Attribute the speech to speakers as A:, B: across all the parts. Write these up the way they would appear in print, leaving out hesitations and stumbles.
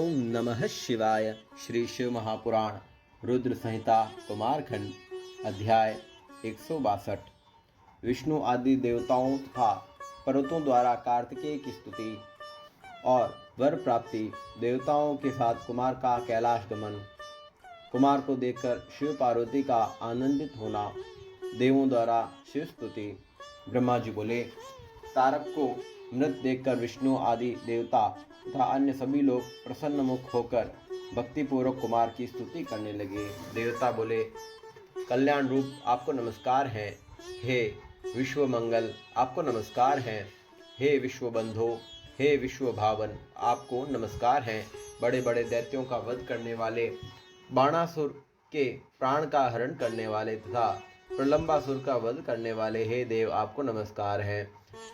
A: ओम नमः शिवाय। श्री शिव महापुराण रुद्र संहिता कुमारखंड अध्याय 162। विष्णु आदि देवताओं तथा पर्वतों द्वारा कार्तिकेय की स्तुति और वर प्राप्ति। देवताओं के साथ कुमार का कैलाश गमन। कुमार को देखकर शिव पार्वती का आनंदित होना। देवों द्वारा शिव स्तुति। ब्रह्मा जी बोले, तारक को मृत देखकर विष्णु आदि देवता तथा अन्य सभी लोग प्रसन्न मुख होकर भक्तिपूर्वक कुमार की स्तुति करने लगे। देवता बोले, कल्याण रूप आपको नमस्कार है। हे विश्व मंगल आपको नमस्कार है। हे विश्व बंधो, हे विश्व भावन आपको नमस्कार है। बड़े बड़े दैत्यों का वध करने वाले, बाणासुर के प्राण का हरण करने वाले तथा प्रलंबासुर का वध करने वाले हे देव आपको नमस्कार है।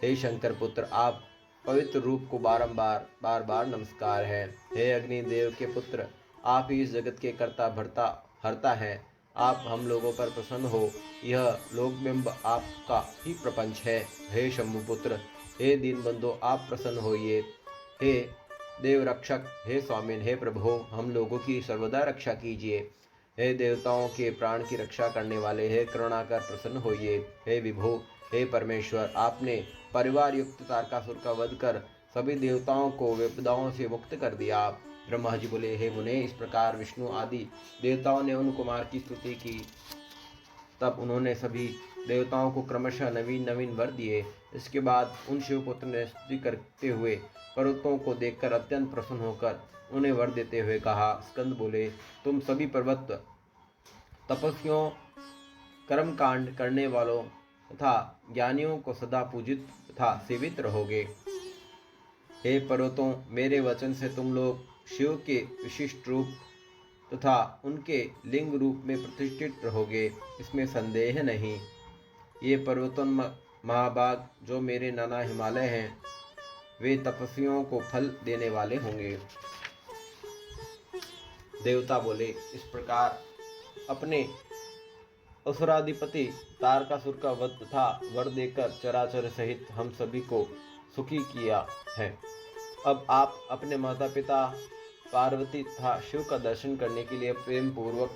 A: हे शंकर पुत्र आप पवित्र रूप को बार बार नमस्कार है। हे अग्नि देव के पुत्र आप ही इस जगत के कर्ता भरता हरता है। आप हम लोगों पर प्रसन्न हो। यह लोकबिंब आपका ही प्रपंच है। हे शंभु पुत्र, हे दीन बंधु आप प्रसन्न होइए। हे देव रक्षक, हे स्वामिन, हे प्रभो हम लोगों की सर्वदा रक्षा कीजिए। हे देवताओं के प्राण की रक्षा करने वाले, हे करुणा कर प्रसन्न होइए। हे विभो, हे परमेश्वर आपने परिवार युक्त तारकासुर का वध कर सभी देवताओं को विपदाओं से मुक्त कर दिया। ब्रह्मा जी बोले, हे मुने, इस प्रकार विष्णु आदि देवताओं ने उन कुमार की स्तुति की। तब उन्होंने सभी देवताओं को क्रमशः नवीन नवीन वर दिए। इसके बाद उन शिवपुत्र ने स्तुति करते हुए पर्वतों को देखकर अत्यंत प्रसन्न होकर उन्हें वर देते हुए कहा। स्कंद बोले, तुम सभी पर्वत तपस्वियों, कर्म कांड करने वालों तथा ज्ञानियों को सदा पूजित तथा सेवित रहोगे। हे पर्वतों, मेरे वचन से तुम लोग शिव के विशिष्ट रूप तथा उनके लिंग रूप में प्रतिष्ठित रहोगे, इसमें संदेह नहीं। ये पर्वतों महाभाग जो मेरे नाना हिमालय हैं, वे तपस्वियों को फल देने वाले होंगे। देवता बोले, इस प्रकार अपने असुराधिपति तारकासुर का वध तथा वर देकर चराचर सहित हम सभी को सुखी किया है। अब आप अपने माता पिता पार्वती तथा शिव का दर्शन करने के लिए प्रेम पूर्वक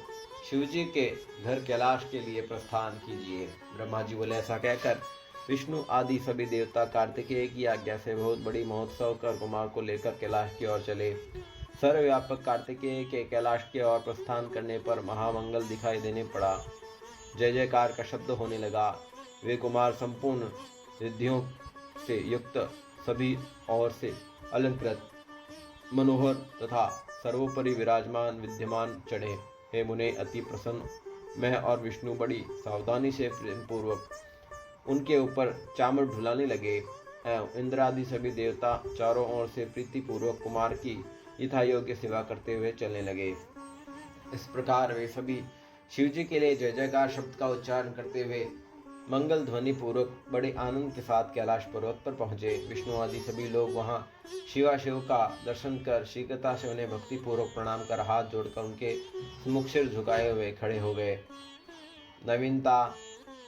A: शिवजी के घर कैलाश के लिए प्रस्थान कीजिए। ब्रह्मा जी बोले, ऐसा कहकर विष्णु आदि सभी देवता कार्तिकेय की आज्ञा से बहुत बड़ी महोत्सव कर कुमार को लेकर कैलाश की ओर चले। सर्वव्यापक कार्तिकेय के कैलाश की ओर प्रस्थान करने पर महामंगल दिखाई देने पड़ा। जय जयकार का शब्द होने लगा। वे कुमार संपूर्ण रिद्धियों से युक्त, सभी ओर से अलंकृत, मनोहर तथा सर्वोपरि विराजमान विद्यमान चढ़े। हे मुने, अति प्रसन्न मैं और विष्णु बड़ी सावधानी से प्रेम पूर्वक उनके ऊपर चामर ढुलाने लगे। इंद्र आदि सभी देवता चारों ओर से प्रीति पूर्वक कुमार की यथा योग्य सेवा करते हुए चलने लगे। इस प्रकार वे सभी शिवजी के लिए जय जयकार शब्द का उच्चारण करते हुए मंगल ध्वनि पूर्वक बड़े आनंद के साथ कैलाश पर्वत पर पहुंचे। विष्णु आदि सभी लोग वहां शिवाशिव का दर्शन कर शीघ्रता से उन्हें भक्ति पूर्वक प्रणाम कर हाथ जोड़कर उनके सम्मुख सिर झुकाए हुए खड़े हो गए। नवीनता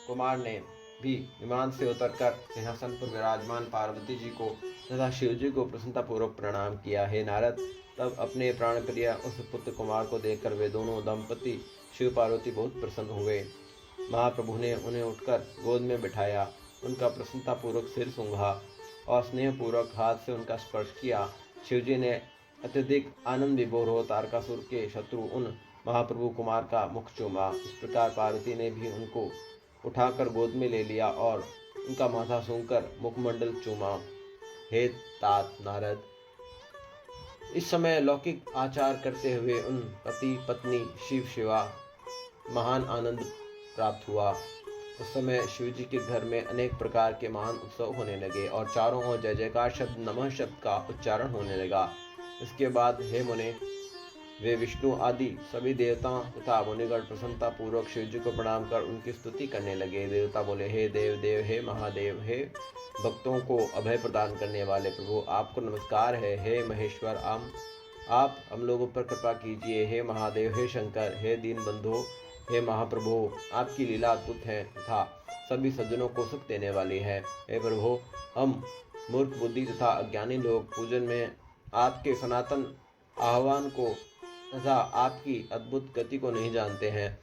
A: कुमार ने भी विमान से उतरकर सिंहासन पर विराजमान पार्वती जी को तथा शिव जी को प्रसन्नता पूर्वक प्रणाम किया। हे नारद, तब अपने प्राण प्रिय उस पुत्र कुमार को देखकर वे दोनों दंपति शिव पार्वती बहुत प्रसन्न हुए। महाप्रभु ने उन्हें उठकर गोद में बिठाया, उनका प्रसन्नता पूर्वक सिर सूंघा और स्नेह पूर्वक हाथ से उनका स्पर्श किया। शिवजी ने अत्यधिक आनंद विभोर हो तारकासुर के शत्रु उन महाप्रभु कुमार का मुख चूमा। इस प्रकार पार्वती ने भी उनको उठाकर गोद में ले लिया और उनका माथा सूंघकर मुखमंडल चूमा। हे तात नारद, इस समय लौकिक आचार करते हुए उन पति पत्नी शिव शिवा महान आनंद प्राप्त हुआ। उस समय शिवजी के घर में अनेक प्रकार के महान उत्सव होने लगे और चारों ओर जय जयकार शब्द नमः शब्द का उच्चारण होने लगा। इसके बाद हे मुने, वे विष्णु आदि सभी देवताओं तथा मुनिगण प्रसन्नता पूर्वक शिवजी को प्रणाम कर उनकी स्तुति करने लगे। देवता बोले, हे देव देव, हे महादेव, हे भक्तों को अभय प्रदान करने वाले प्रभु आपको नमस्कार है। हे महेश्वर आप हम लोगों पर कृपा कीजिए। हे महादेव, हे शंकर, हे दीन बंधु, हे महाप्रभु आपकी लीला अद्भुत है तथा सभी सज्जनों को सुख देने वाली है। हे प्रभु, हम मूर्ख बुद्धि तथा अज्ञानी लोग पूजन में आपके सनातन आह्वान को तथा आपकी अद्भुत गति को नहीं जानते हैं।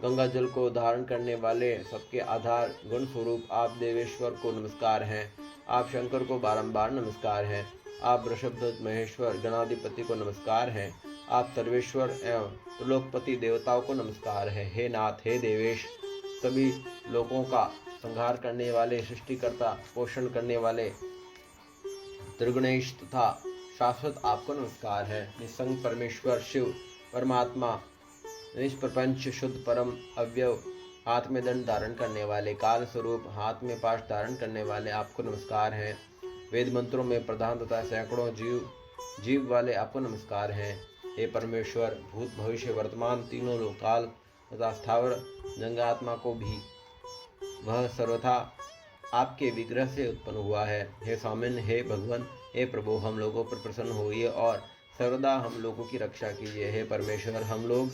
A: गंगा जल को धारण करने वाले सबके आधार गुण स्वरूप आप देवेश्वर को नमस्कार हैं। आप शंकर को बारंबार नमस्कार हैं। आप वृषभध्वज महेश्वर गणाधिपति को नमस्कार हैं। आप सर्वेश्वर एवं त्रिलोकपति देवताओं को नमस्कार है। हे नाथ, हे देवेश, सभी लोगों का संहार करने वाले, सृष्टिकर्ता, पोषण करने वाले त्रिगुणेश तथा शाश्वत आपको नमस्कार है। निसंग परमेश्वर शिव परमात्मा, निष्प्रपंच शुद्ध परम अव्यव, हाथ में दंड धारण करने वाले, काल स्वरूप हाथ में पाश धारण करने वाले आपको नमस्कार है। वेद मंत्रों में प्रधान तथा सैकड़ों जीव वाले आपको नमस्कार हैं। हे परमेश्वर, भूत भविष्य वर्तमान तीनों लोक, काल तथा स्थावर जंगात्मा को भी वह सर्वथा आपके विग्रह से उत्पन्न हुआ है। हे स्वामिन, हे भगवान, हे प्रभु, हम लोगों पर प्रसन्न होइए और सर्वदा हम लोगों की रक्षा कीजिए। हे परमेश्वर, हम लोग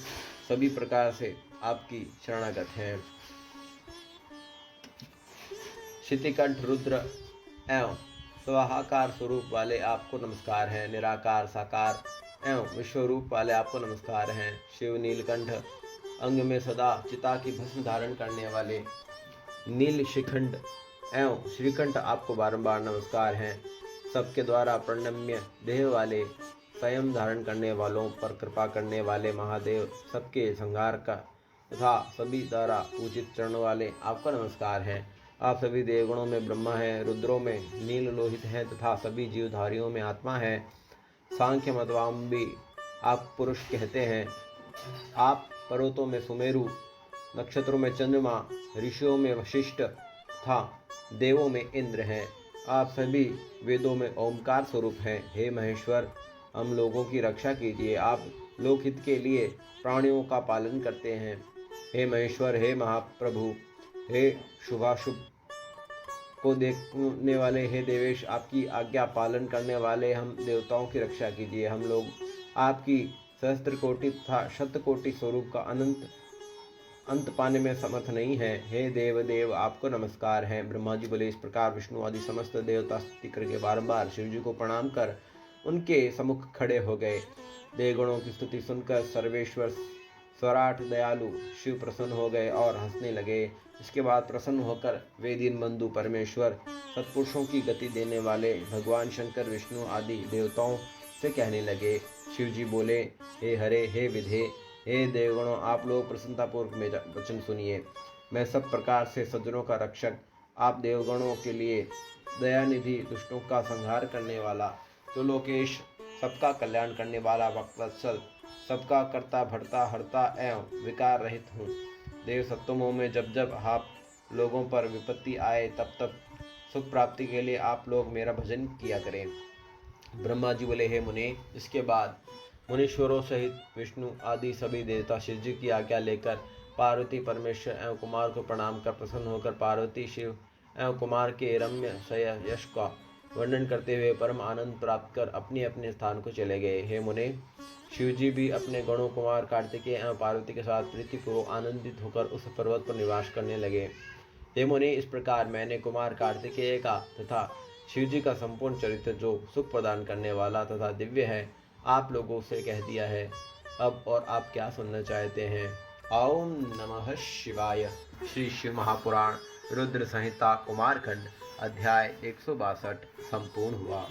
A: सभी प्रकार से आपकी शरणागत हैं। शितिकंठ रुद्र एवं स्वाहाकार स्वरूप वाले आपको नमस्कार है। निराकार, साकार एवं विश्वरूप वाले आपको नमस्कार हैं। शिव नीलकंठ, अंग में सदा चिता की भस्म धारण करने वाले नील शिखंड एवं श्रीकंठ आपको बारंबार नमस्कार हैं। सबके द्वारा प्रणम्य देह वाले, स्वयं धारण करने वालों पर कृपा करने वाले महादेव, सबके संहार का तथा सभी द्वारा पूजित चरण वाले आपका नमस्कार है। आप सभी देवगणों में ब्रह्मा है, रुद्रों में नील लोहित है तथा सभी जीवधारियों में आत्मा है। सांख्य मध्वाम्बी आप पुरुष कहते हैं। आप पर्वतों में सुमेरु, नक्षत्रों में चंद्रमा, ऋषियों में वशिष्ठ तथा देवों में इंद्र हैं। आप सभी वेदों में ओमकार स्वरूप हैं। हे महेश्वर, हम लोगों की रक्षा कीजिए। आप लोकहित के लिए प्राणियों का पालन करते हैं। हे महेश्वर, हे महाप्रभु, हे शुभाशुभ को देखने वाले, हे देवेश, आपकी आज्ञा पालन करने वाले हम देवताओं की रक्षा कीजिए। हम लोग आपकी सहस्त्र कोटि तथा शत कोटि स्वरूप का अंत पाने में समर्थ नहीं है। हे देव, आपको नमस्कार है। ब्रह्मा जी बोले, इस प्रकार विष्णु आदि समस्त देवता स्तुति करके बारंबार शिव जी को प्रणाम कर उनके सम्मुख खड़े हो गए। देवगणों की स्तुति सुनकर सर्वेश्वर स्वराट दयालु शिव प्रसन्न हो गए और हंसने लगे। इसके बाद प्रसन्न होकर वे दीनबंधु परमेश्वर, सत्पुरुषों की गति देने वाले भगवान शंकर, विष्णु आदि देवताओं से कहने लगे। शिव जी बोले, हे हरे, हे विधे, हे देवगणों, आप लोग प्रसन्नतापूर्वक मेरा वचन सुनिए। मैं सब प्रकार से सज्जनों का रक्षक, आप देवगणों के लिए दयानिधि, दुष्टों का संहार करने वाला, त्रिलोकेश, सबका कल्याण करने वाला, वत्सल, सबका कर्ता, भरता, हरता एवं विकार रहित हूँ। देव सत्तमों में जब जब आप लोगों पर विपत्ति आए तब तब सुख प्राप्ति के लिए आप लोग मेरा भजन किया करें। ब्रह्मा जी बोले, हे मुनि। इसके बाद मुनीश्वरों सहित विष्णु आदि सभी देवता शिव जी की आज्ञा लेकर पार्वती, परमेश्वर एवं कुमार को प्रणाम कर प्रसन्न होकर पार्वती, शिव एवं कुमार के रम्य यश का वर्णन करते हुए परम आनंद प्राप्त कर अपने अपने स्थान को चले गए। हे मुने, शिव जी भी अपने गणों कुमार कार्तिकेय एवं पार्वती के साथ प्रीतिपूर्वक आनंदित होकर उस पर्वत पर निवास करने लगे। हे मुनि, इस प्रकार मैंने कुमार कार्तिकेय का तथा शिव जी का संपूर्ण चरित्र, जो सुख प्रदान करने वाला तथा दिव्य है, आप लोगों से कह दिया है। अब और आप क्या सुनना चाहते हैं? ओम नमः शिवाय। श्री शिव महापुराण रुद्र संहिता कुमारखंड अध्याय 162 संपूर्ण हुआ।